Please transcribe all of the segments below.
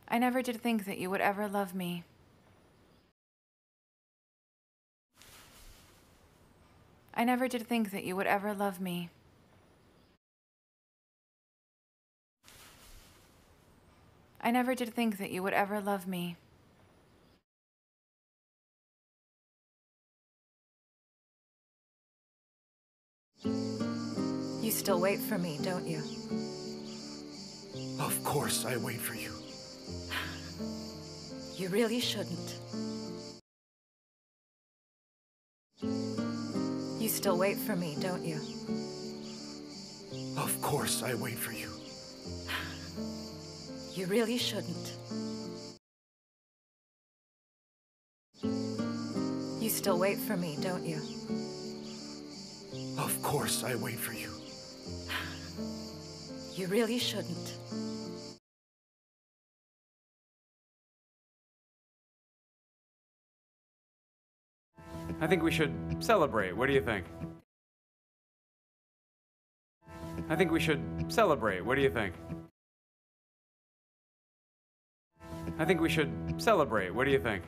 I never did think that you would ever love me. I never did think that you would ever love me. I never did think that you would ever love me. You still wait for me, don't you? Of course I wait for you. You really shouldn't. You still wait for me, don't you? Of course I wait for you. You really shouldn't. You still wait for me, don't you? Of course I wait for you. You really shouldn't. I think we should celebrate. What do you think? I think we should celebrate. What do you think? I think we should celebrate. What do you think?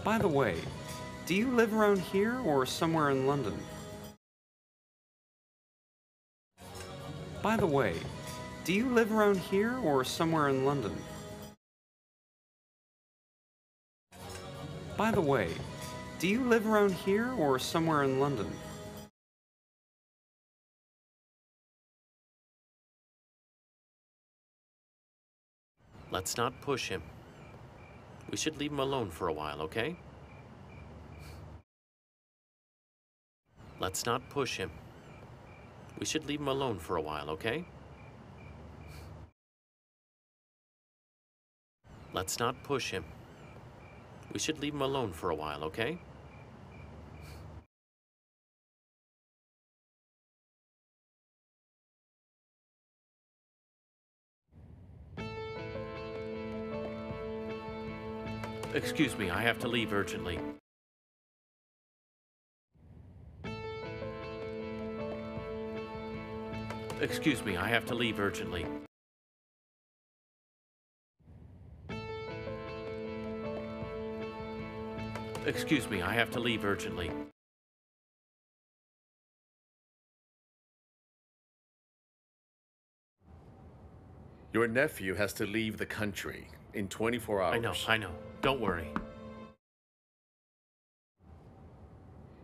By the way, do you live around here or somewhere in London? By the way, do you live around here or somewhere in London? By the way, do you live around here or somewhere in London? Let's not push him. We should leave him alone for a while, okay? Let's not push him. We should leave him alone for a while, okay? Let's not push him. We should leave him alone for a while, okay? Excuse me, I have to leave urgently. Excuse me, I have to leave urgently. Excuse me, I have to leave urgently. Your nephew has to leave the country in 24 hours. I know. Don't worry.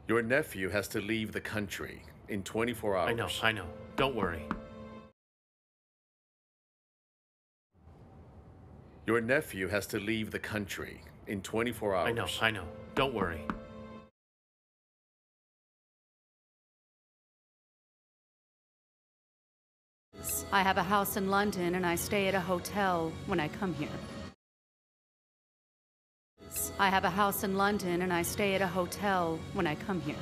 Your nephew has to leave the country in 24 hours. I know. Don't worry. Your nephew has to leave the country in 24 hours. I know. Don't worry. I have a house in London and I stay at a hotel when I come here. I have a house in London and I stay at a hotel when I come here.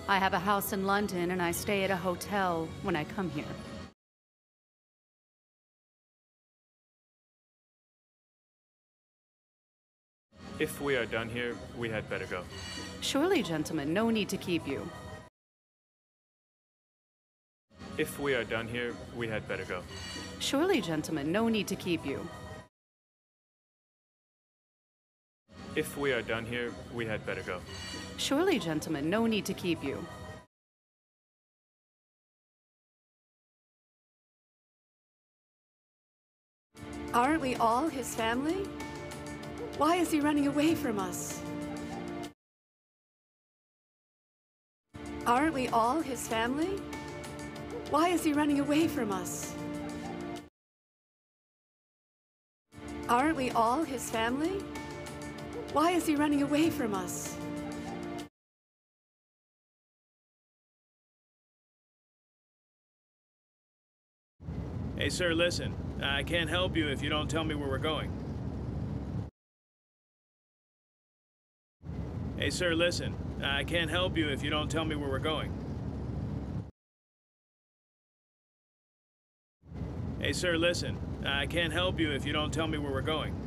I have a house in London and I stay at a hotel when I come here. If we are done here, we had better go. Surely, gentlemen, no need to keep you. If we are done here, we had better go. Surely, gentlemen, no need to keep you. If we are done here, we had better go. Surely, gentlemen, no need to keep you. Aren't we all his family? Why is he running away from us? Aren't we all his family? Why is he running away from us? Aren't we all his family? Why is he running away from us? Hey, sir, listen. I can't help you if you don't tell me where we're going. Hey, sir, listen. I can't help you if you don't tell me where we're going. Hey, sir, listen. I can't help you if you don't tell me where we're going.